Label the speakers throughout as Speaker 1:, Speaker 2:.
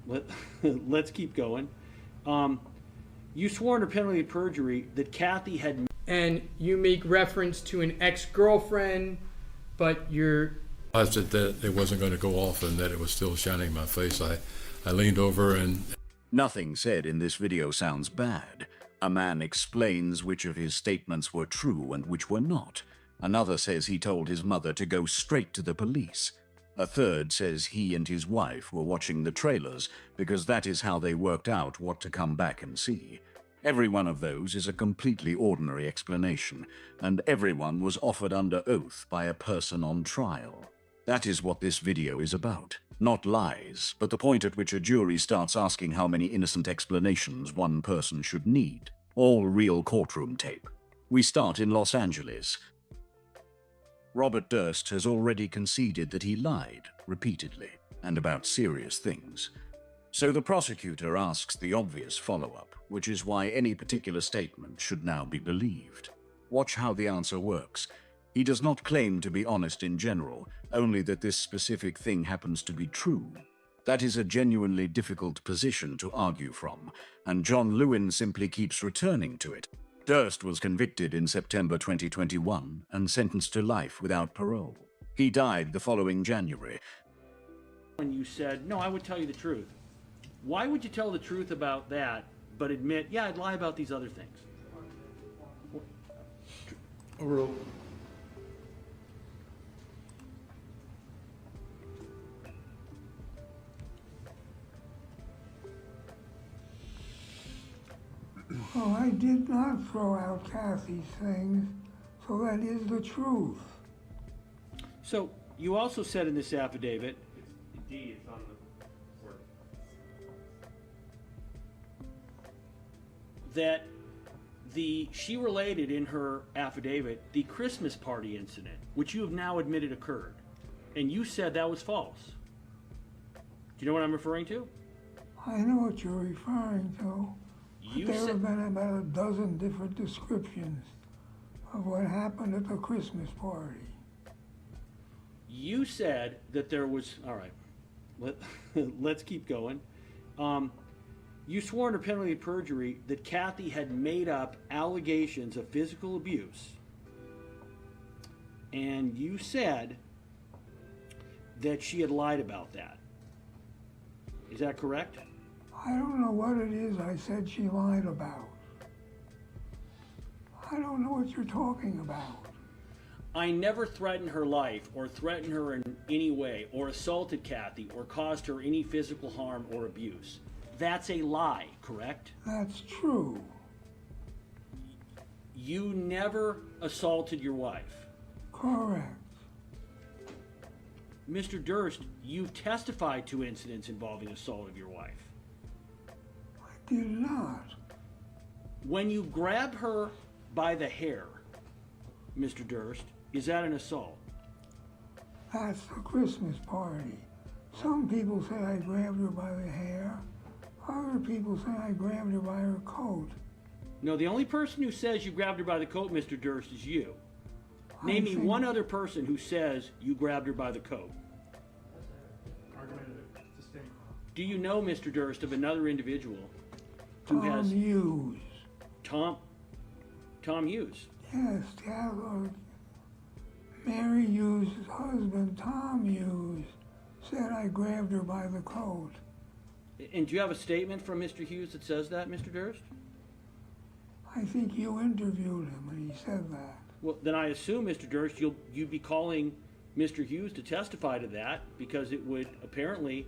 Speaker 1: Let's keep going. You swore under penalty of perjury that Kathy had...
Speaker 2: And you make reference to an ex-girlfriend, but you're...
Speaker 3: I said that it wasn't going to go off and that it was still shining in my face. I leaned over and...
Speaker 4: Nothing said in this video sounds bad. A man explains which of his statements were true and which were not. Another says he told his mother to go straight to the police. A third says he and his wife were watching the trailers because that is how they worked out what to come back and see. Every one of those is a completely ordinary explanation, and everyone was offered under oath by a person on trial. That is what this video is about. Not lies, but the point at which a jury starts asking how many innocent explanations one person should need. All real courtroom tape. We start in Los Angeles. Robert Durst has already conceded that he lied, repeatedly, and about serious things. So the prosecutor asks the obvious follow-up, which is why any particular statement should now be believed. Watch how the answer works. He does not claim to be honest in general, only that this specific thing happens to be true. That is a genuinely difficult position to argue from, and John Lewin simply keeps returning to it. Durst was convicted in September 2021 and sentenced to life without parole. He died the following January.
Speaker 1: When you said, no, I would tell you the truth. Why would you tell the truth about that, but admit, yeah, I'd lie about these other things?
Speaker 5: Well, I did not throw out Kathy's things, so that is the truth.
Speaker 1: So, you also said in this affidavit,
Speaker 6: Indeed, it's on the court.
Speaker 1: that she related in her affidavit the Christmas party incident, which you have now admitted occurred. And you said that was false. Do you know what I'm referring to?
Speaker 5: I know what you're referring to.
Speaker 1: You
Speaker 5: There
Speaker 1: said,
Speaker 5: have been about a dozen different descriptions of what happened at the Christmas party.
Speaker 1: you said that there was, all right, let's keep going. You swore under penalty of perjury that Kathy had made up allegations of physical abuse. And you said that she had lied about that. Is that correct?
Speaker 5: I don't know what it is I said she lied about. I don't know what you're talking about.
Speaker 1: I never threatened her life or threatened her in any way or assaulted Kathy or caused her any physical harm or abuse. That's a lie, correct?
Speaker 5: That's true.
Speaker 1: You never assaulted your wife.
Speaker 5: Correct.
Speaker 1: Mr. Durst, you've testified to incidents involving assault of your wife.
Speaker 5: I did not.
Speaker 1: When you grab her by the hair, Mr. Durst, is that an assault?
Speaker 5: That's the Christmas party. Some people say I grabbed her by the hair. Other people say I grabbed her by her coat.
Speaker 1: No, the only person who says you grabbed her by the coat, Mr. Durst, is you. Name me one other person who says you grabbed her by the coat. Do you know, Mr. Durst, of another individual who has...
Speaker 5: Tom Hughes.
Speaker 1: Tom Hughes?
Speaker 5: Yes, Mary Hughes' husband, Tom Hughes, said I grabbed her by the coat.
Speaker 1: And do you have a statement from Mr. Hughes that says that, Mr. Durst?
Speaker 5: I think you interviewed him and he said that.
Speaker 1: Well, then I assume, Mr. Durst, you'd be calling Mr. Hughes to testify to that because it would apparently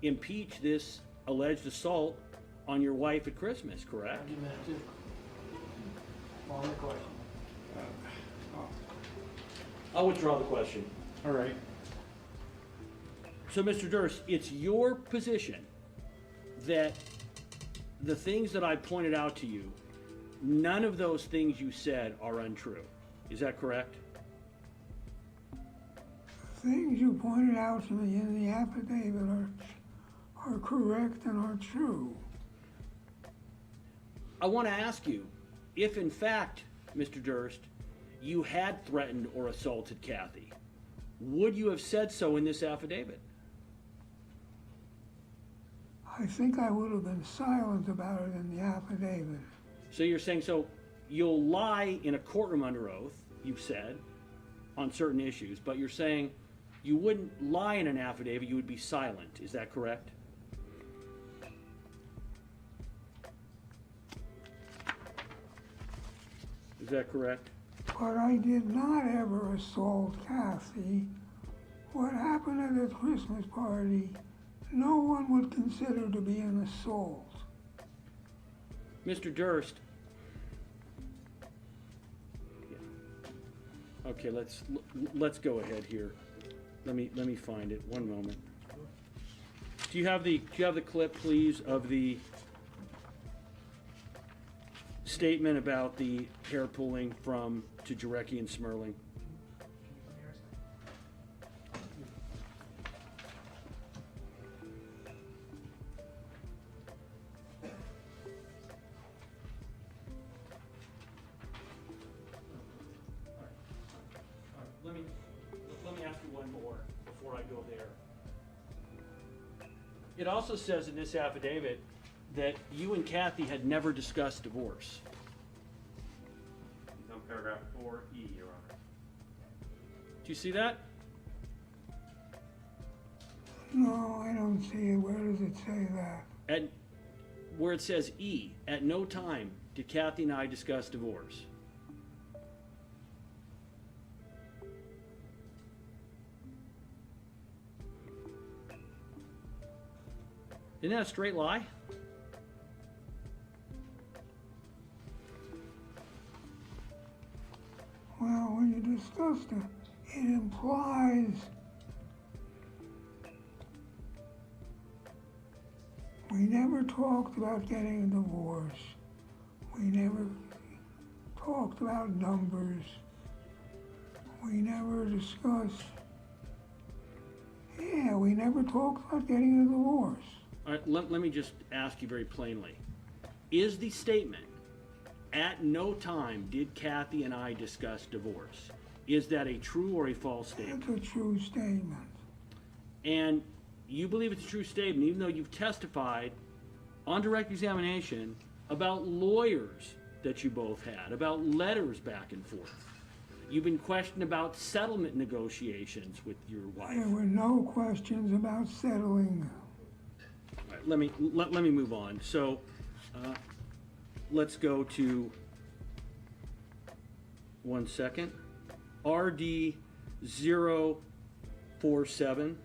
Speaker 1: impeach this alleged assault on your wife at Christmas, correct? I'll withdraw the question.
Speaker 6: All right.
Speaker 1: So, Mr. Durst, it's your position that the things that I pointed out to you, none of those things you said are untrue. Is that correct?
Speaker 5: Things you pointed out to me in the affidavit are correct and are true.
Speaker 1: I want to ask you, if in fact, Mr. Durst, you had threatened or assaulted Kathy, would you have said so in this affidavit?
Speaker 5: I I think I would have been silent about it in the affidavit.
Speaker 1: So you're saying, so you'll lie in a courtroom under oath, you've said, on certain issues, but you're saying you wouldn't lie in an affidavit, you would be silent. Is that correct? Is that correct?
Speaker 5: But I did not ever assault Kathy. What happened at the Christmas party, no one would consider to be an assault.
Speaker 1: Mr. Durst. Okay, let's go ahead here. Let me find it. One moment. Do you have the clip, please, of the statement about the hair pulling from to Jarecki and Smerling? Let me ask you one more before I go there. It also says in this affidavit that you and Kathy had never discussed divorce.
Speaker 6: It's on paragraph 4E, Your Honor.
Speaker 1: Do you see that?
Speaker 5: No, I don't see it. Where does it say that?
Speaker 1: At where it says E, at no time did Kathy and I discuss divorce. Isn't that a straight lie?
Speaker 5: Well, when you discuss it, it implies we never talked about getting a divorce. We never talked about numbers. We never discussed. Yeah, we never talked about getting a divorce.
Speaker 1: All right, let me just ask you very plainly. Is the statement, at no time did Kathy and I discuss divorce, is that a true or a false statement?
Speaker 5: It's a true statement.
Speaker 1: And you believe it's a true statement, even though you've testified on direct examination about lawyers that you both had, about letters back and forth. You've been questioned about settlement negotiations with your wife.
Speaker 5: There were no questions about settling.
Speaker 1: All right, let me move on. So let's go to 1 second. RD 047.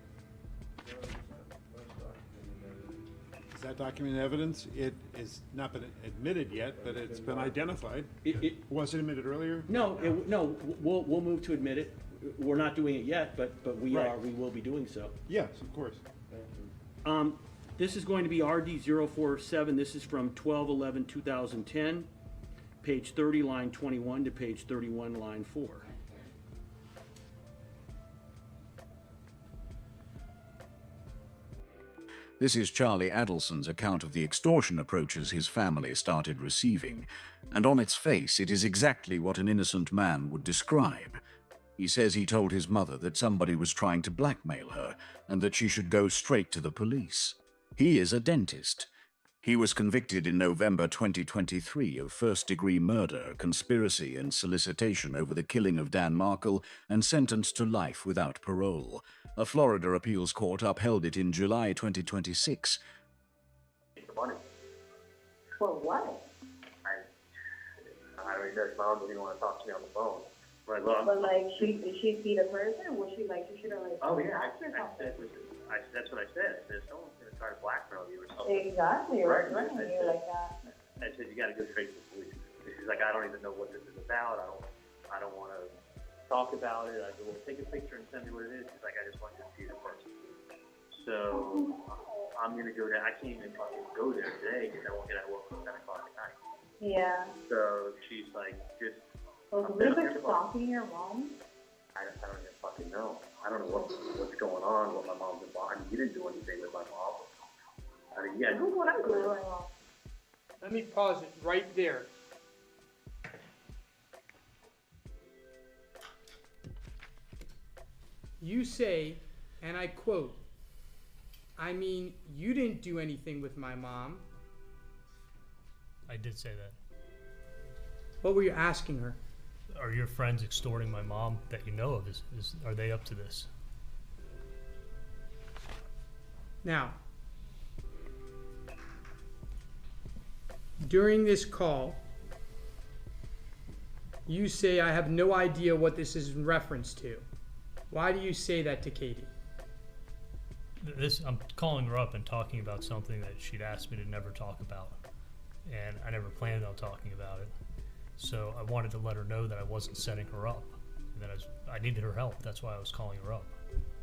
Speaker 7: Is that documented evidence? It has not been admitted yet, but it's been identified. Was it admitted earlier?
Speaker 1: No, we'll move to admit it. We're not doing it yet, but we
Speaker 7: Right.
Speaker 1: we will be doing so.
Speaker 7: Yes, of course.
Speaker 1: This is going to be RD 047. This is from 12/11/2010, page 30, line 21 to page 31, line 4.
Speaker 4: This is Charlie Adelson's account of the extortion approaches his family started receiving, and on its face it is exactly what an innocent man would describe. He says he told his mother that somebody was trying to blackmail her and that she should go straight to the police. He is a dentist. He was convicted in November 2023 of first-degree murder, conspiracy, and solicitation over the killing of Dan Markel and sentenced to life without parole. A Florida appeals court upheld it in July 2026.
Speaker 8: Money.
Speaker 9: For what?
Speaker 8: I don't know, my mom didn't even want to talk to me on the phone. Like, well,
Speaker 9: But like, did she see the person? Was she like, you should have like,
Speaker 8: oh yeah,
Speaker 9: asked her something?
Speaker 8: that's what I said. I said, someone's going to try to blackmail you or something.
Speaker 9: Exactly,
Speaker 8: Right,
Speaker 9: right,
Speaker 8: right.
Speaker 9: you like that.
Speaker 8: I said, you got to go straight to the police. She's like, I don't even know what this is about. I don't want to talk about it. I go, well, take a picture and send me what it is. She's like, I just want you to see the person. So I'm going to go there. I can't even fucking go there today because I won't get out of work until 10 o'clock at night.
Speaker 9: Yeah.
Speaker 8: So she's like, just,
Speaker 9: Was Elizabeth stalking your mom?
Speaker 8: I don't even fucking know. I don't know what's going on, what my mom's involved. I mean, you didn't do anything with my mom. I mean, yeah.
Speaker 9: Who would I do going on?
Speaker 2: Let me pause it right there. You say, and I quote, I mean, you didn't do anything with my mom.
Speaker 10: I did say that.
Speaker 2: What were you asking her?
Speaker 10: Are your friends extorting my mom that you know of? Are they up to this?
Speaker 2: Now, during this call, you say, I have no idea what this is in reference to. Why do you say that to Katie?
Speaker 10: I'm calling her up and talking about something that she'd asked me to never talk about. And I never planned on talking about it. So I wanted to let her know that I wasn't setting her up. And that I needed her help. That's why I was calling her up.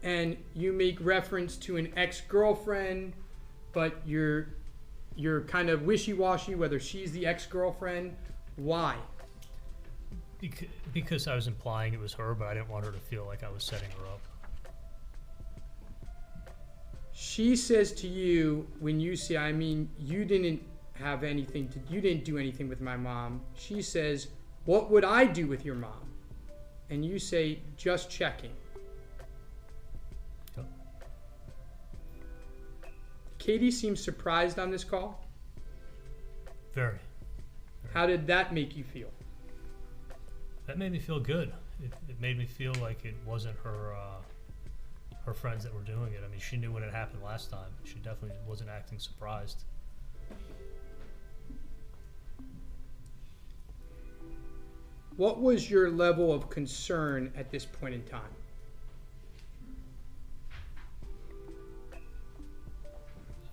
Speaker 2: And you make reference to an ex-girlfriend, but you're kind of wishy-washy whether she's the ex-girlfriend. Why?
Speaker 10: Because I was implying it was her, but I didn't want her to feel like I was setting her up.
Speaker 2: She says to you, when you say, I mean, you didn't do anything with my mom. She says, what would I do with your mom? And you say, just checking.
Speaker 10: Yep.
Speaker 2: Katie seems surprised on this call.
Speaker 10: Very.
Speaker 2: How did that make you feel?
Speaker 10: That made me feel good. It made me feel like it wasn't her friends that were doing it. I mean, she knew when it happened last time. She definitely wasn't acting surprised.
Speaker 2: What was your level of concern at this point in time?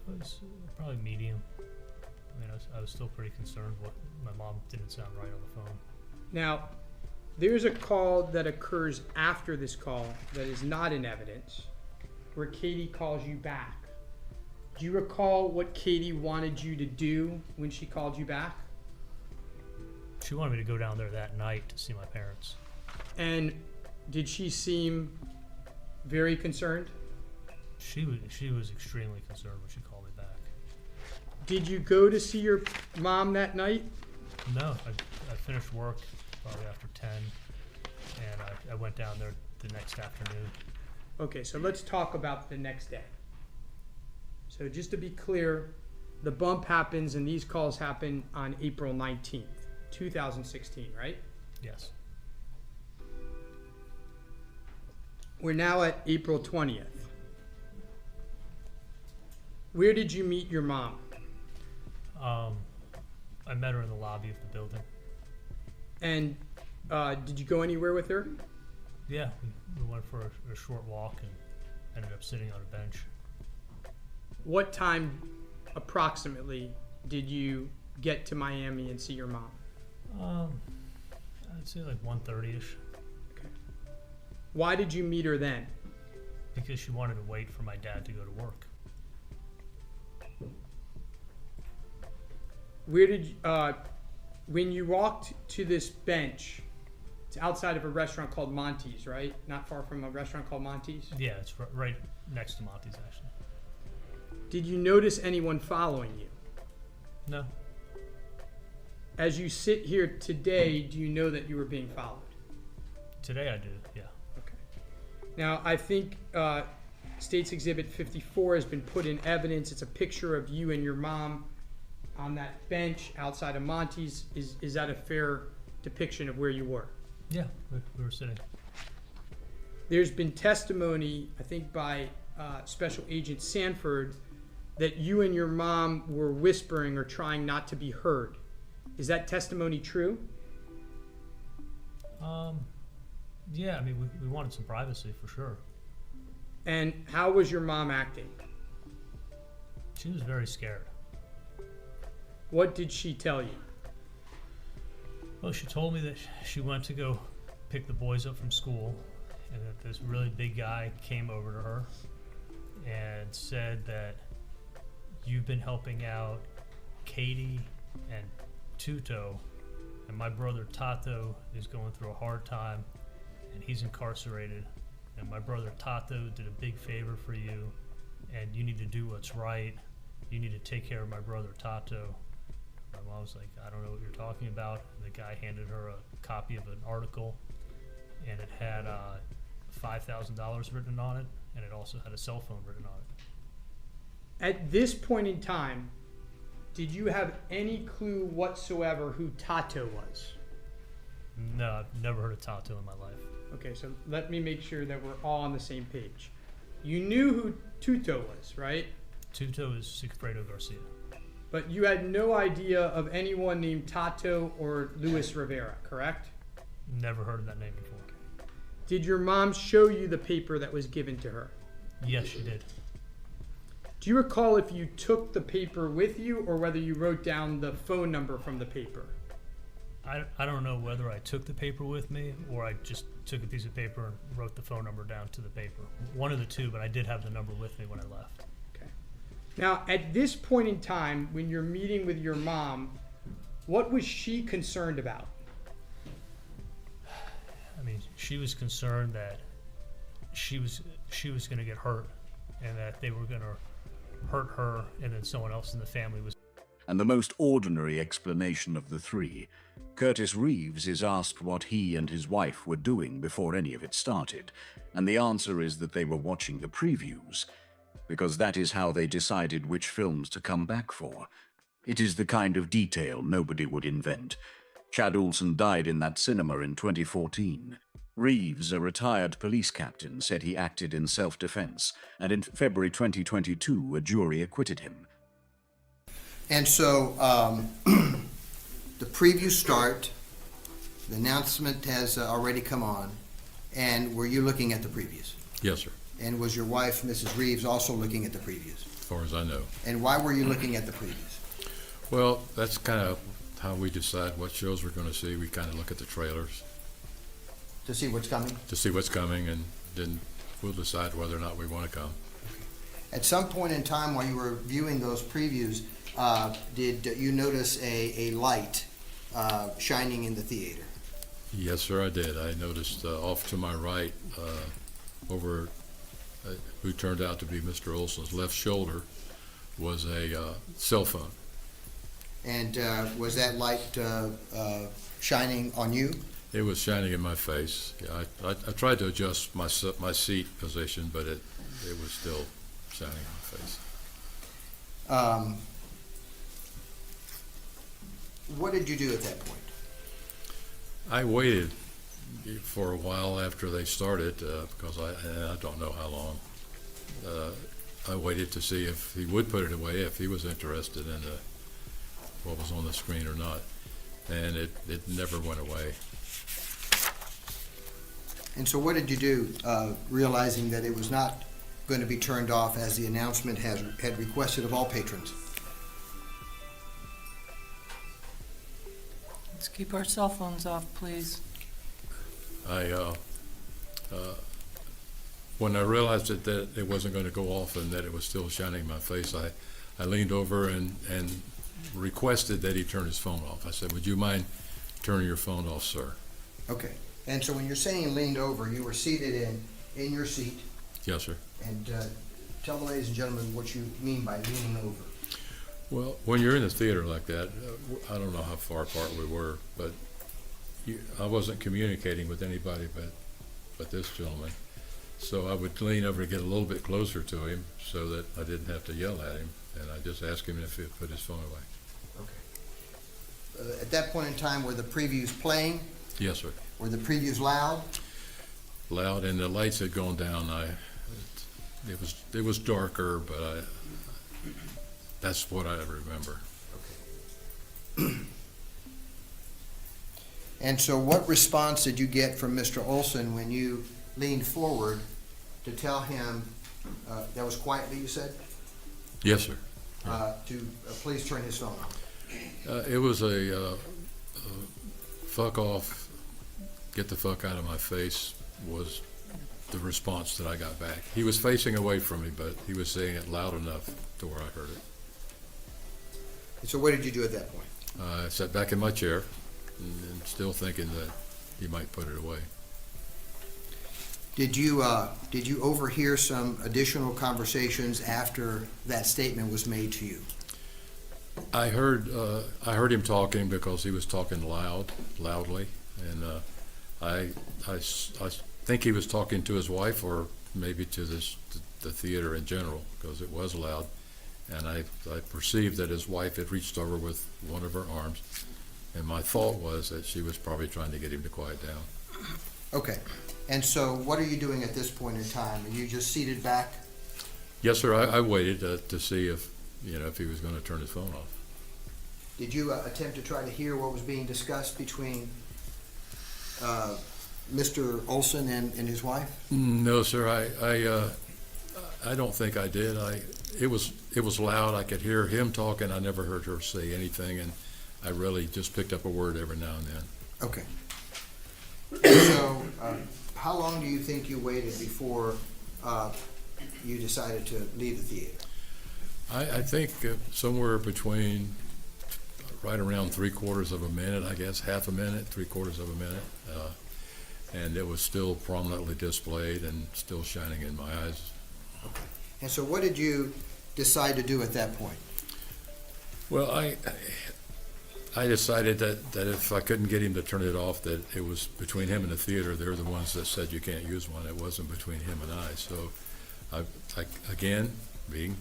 Speaker 10: It was probably medium. I mean, I was still pretty concerned. My mom didn't sound right on the phone.
Speaker 2: Now, there's a call that occurs after this call that is not in evidence, where Katie calls you back. Do you recall what Katie wanted you to do when she called you back?
Speaker 10: She wanted me to go down there that night to see my parents.
Speaker 2: And did she seem very concerned?
Speaker 10: She was extremely concerned when she called me back.
Speaker 2: Did you go to see your mom that night?
Speaker 10: No, I finished work probably after 10, and I went down there the next afternoon.
Speaker 2: Okay, so let's talk about the next day. So just to be clear, the bump happens and these calls happen on April 19th, 2016, right?
Speaker 10: Yes.
Speaker 2: We're now at April 20th. Where did you meet your mom?
Speaker 10: I met her in the lobby of the building.
Speaker 2: And did you go anywhere with her?
Speaker 10: Yeah, we went for a short walk and ended up sitting on a bench.
Speaker 2: What time approximately did you get to Miami and see your mom?
Speaker 10: I'd say like 1:30ish.
Speaker 2: Okay. Why did you meet her then?
Speaker 10: Because she wanted to wait for my dad to go to work.
Speaker 2: Where did you, when you walked to this bench, it's outside of a restaurant called Monty's, right? Not far from a restaurant called Monty's?
Speaker 10: Yeah, it's right next to Monty's, actually.
Speaker 2: Did you notice anyone following you?
Speaker 10: No.
Speaker 2: As you sit here today, do you know that you were being followed?
Speaker 10: Today I do, yeah.
Speaker 2: Okay. Now, I think State's Exhibit 54 has been put in evidence. It's a picture of you and your mom on that bench outside of Monty's. Is that a fair depiction of where you were?
Speaker 10: Yeah, we were sitting.
Speaker 2: There's been testimony, I think, by Special Agent Sanford that you and your mom were whispering or trying not to be heard. Is that testimony true?
Speaker 10: Yeah, I mean, we wanted some privacy for sure.
Speaker 2: And how was your mom acting?
Speaker 10: She was very scared.
Speaker 2: What did she tell you?
Speaker 10: Well, she told me that she went to go pick the boys up from school and that this really big guy came over to her and said that you've been helping out Katie and Tuto, and my brother Tato is going through a hard time and he's incarcerated, and my brother Tato did a big favor for you and you need to do what's right. You need to take care of my brother Tato. My mom was like, I don't know what you're talking about. The guy handed her a copy of an article, and it had $5,000 written on it, and it also had a cell phone written on it.
Speaker 2: At this point in time, did you have any clue whatsoever who Tato was?
Speaker 10: No, I've never heard of Tato in my life.
Speaker 2: Okay, so let me make sure that we're all on the same page. You knew who Tuto was, right?
Speaker 10: Tuto is Sigfredo Garcia.
Speaker 2: But you had no idea of anyone named Tato or Luis Rivera, correct?
Speaker 10: Never heard of that name before.
Speaker 2: Did your mom show you the paper that was given to her?
Speaker 10: Yes, she did.
Speaker 2: Do you recall if you took the paper with you or whether you wrote down the phone number from the paper?
Speaker 10: I don't know whether I took the paper with me or I just took a piece of paper and wrote the phone number down to the paper. One of the two, but I did have the number with me when I left.
Speaker 2: Okay. Now, at this point in time, when you're meeting with your mom, what was she concerned about?
Speaker 10: I mean, she was concerned that she was going to get hurt and that they were going to hurt her and then someone else in the family was.
Speaker 4: And the most ordinary explanation of the three, Curtis Reeves is asked what he and his wife were doing before any of it started, and the answer is that they were watching the previews, because that is how they decided which films to come back for. It is the kind of detail nobody would invent. Chad Olson died in that cinema in 2014. Reeves, a retired police captain, said he acted in self-defense, and in February 2022, a jury acquitted him.
Speaker 11: And so the previews start, the announcement has already come on, and were you looking at the previews?
Speaker 3: Yes, sir,
Speaker 11: And was your wife, Mrs. Reeves, also looking at the previews?
Speaker 3: as far as I know.
Speaker 11: And why were you looking at the previews?
Speaker 3: Well, that's kind of how we decide what shows we're going to see. We kind of look at the trailers
Speaker 11: To see what's coming?
Speaker 3: to see what's coming, and then we'll decide whether or not we want to come.
Speaker 11: At some point in time while you were viewing those previews, did you notice a light shining in the theater?
Speaker 3: Yes, sir, I did. I noticed off to my right, over who turned out to be Mr. Olson's left shoulder, was a cell phone.
Speaker 11: And was that light shining on you?
Speaker 3: It was shining in my face. Yeah, I tried to adjust my seat position, but it was still shining in my face.
Speaker 11: What did you do at that point?
Speaker 3: I waited for a while after they started because I don't know how long. I waited to see if he would put it away, if he was interested in what was on the screen or not, and it never went away.
Speaker 11: And so what did you do, realizing that it was not going to be turned off as the announcement had requested of all patrons?
Speaker 12: Let's keep our cell phones off, please.
Speaker 3: When I realized that it wasn't going to go off and that it was still shining in my face, I leaned over and requested that he turn his phone off. I said, "Would you mind turning your phone off, sir?"
Speaker 11: Okay. And so when you're saying leaned over, you were seated in your seat.
Speaker 3: Yes, sir.
Speaker 11: And tell the ladies and gentlemen what you mean by leaning over.
Speaker 3: Well, when you're in a theater like that, I don't know how far apart we were, but I wasn't communicating with anybody but this gentleman. So I would lean over and get a little bit closer to him so that I didn't have to yell at him, and I just asked him if he'd put his phone away.
Speaker 11: Okay. At that point in time, were the previews playing?
Speaker 3: Yes, sir.
Speaker 11: Were the previews loud?
Speaker 3: Loud, and the lights had gone down. It was darker, but that's what I remember.
Speaker 11: Okay. And so what response did you get from Mr. Olson when you leaned forward to tell him, that was quietly you said?
Speaker 3: Yes, sir.
Speaker 11: To please turn his phone on?
Speaker 3: It was a fuck off, get the fuck out of my face was the response that I got back. He was facing away from me, but he was saying it loud enough to where I heard it.
Speaker 11: So what did you do at that point?
Speaker 3: I sat back in my chair and still thinking that he might put it away.
Speaker 11: Did you overhear some additional conversations after that statement was made to you?
Speaker 3: I heard him talking because he was talking loudly, and I think he was talking to his wife or maybe to the theater in general because it was loud, and I perceived that his wife had reached over with one of her arms, and my thought was that she was probably trying to get him to quiet down.
Speaker 11: Okay. And so what are you doing at this point in time? Are you just seated back?
Speaker 3: Yes, sir. I waited to see if he was going to turn his phone off.
Speaker 11: Did you attempt to try to hear what was being discussed between Mr. Olson and his wife?
Speaker 3: No, sir. I don't think I did. It was loud. I could hear him talking. I never heard her say anything, and I really just picked up a word every now and then.
Speaker 11: Okay. So, how long do you think you waited before you decided to leave the theater?
Speaker 3: I think somewhere between right around 3/4 of a minute, I guess, half a minute, 3/4 of a minute. And it was still prominently displayed and still shining in my eyes.
Speaker 11: Okay. And so what did you decide to do at that point?
Speaker 3: Well, I decided that if I couldn't get him to turn it off, that it was between him and the theater. They're the ones that said you can't use one. It wasn't between him and I. So, I again, being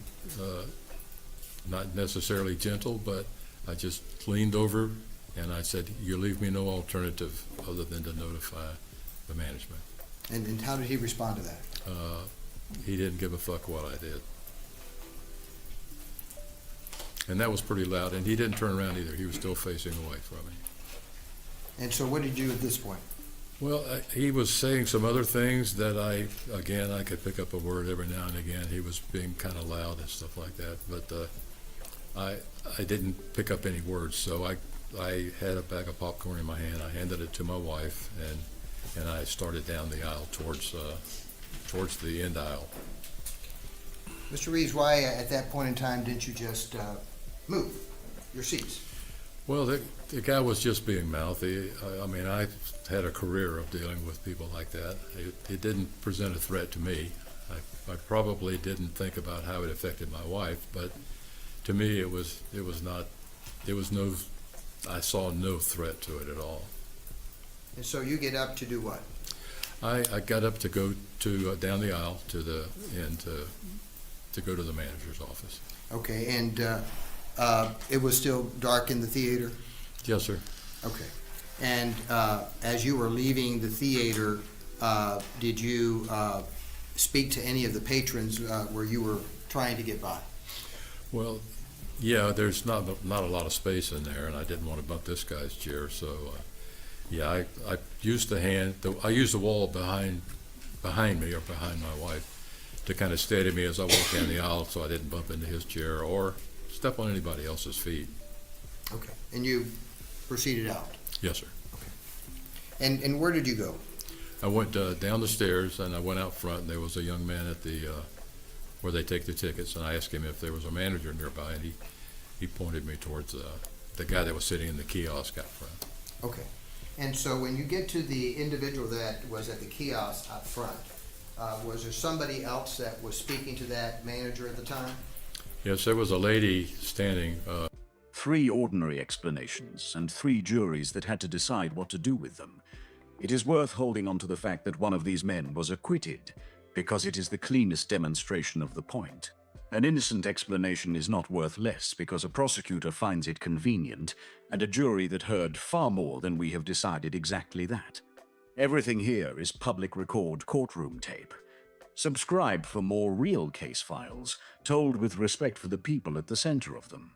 Speaker 3: not necessarily gentle, but I just leaned over and I said, you leave me no alternative other than to notify the management.
Speaker 11: And how did he respond to that?
Speaker 3: He didn't give a fuck what I did. And that was pretty loud, and he didn't turn around either. He was still facing away from me.
Speaker 11: And so what did you do at this point?
Speaker 3: Well, he was saying some other things that I could pick up a word every now and again. He was being kind of loud and stuff like that, but I didn't pick up any words. So I had a bag of popcorn in my hand. I handed it to my wife, and I started down the aisle towards the end aisle.
Speaker 11: Mr. Reeves, why at that point in time didn't you just move your seats?
Speaker 3: Well, the guy was just being mouthy. I mean, I had a career of dealing with people like that. It didn't present a threat to me. I probably didn't think about how it affected my wife, but to me, I saw no threat to it at all.
Speaker 11: And so you get up to do what?
Speaker 3: I got up to go to down the aisle to the end to go to the manager's office.
Speaker 11: Okay, and it was still dark in the theater?
Speaker 3: Yes, sir.
Speaker 11: Okay. And as you were leaving the theater, did you speak to any of the patrons where you were trying to get by?
Speaker 3: Well, yeah, there's not a lot of space in there, and I didn't want to bump this guy's chair, so yeah, I used the wall behind me or behind my wife to kind of steady me as I walked down the aisle, so I didn't bump into his chair or step on anybody else's feet.
Speaker 11: Okay. And you proceeded out?
Speaker 3: Yes, sir.
Speaker 11: Okay. And where did you go?
Speaker 3: I went down the stairs, and I went out front, and there was a young man at the where they take the tickets, and I asked him if there was a manager nearby, and he pointed me towards the guy that was sitting in the kiosk out front.
Speaker 11: Okay. And so when you get to the individual that was at the kiosk out front, was there somebody else that was speaking to that manager at the time?
Speaker 3: Yes, there was a lady standing.
Speaker 4: 3 ordinary explanations and 3 juries that had to decide what to do with them. It is worth holding on to the fact that one of these men was acquitted, because it is the cleanest demonstration of the point. An innocent explanation is not worth less because a prosecutor finds it convenient, and a jury that heard far more than we have decided exactly that. Everything here is public record courtroom tape. Subscribe for more real case files, told with respect for the people at the center of them.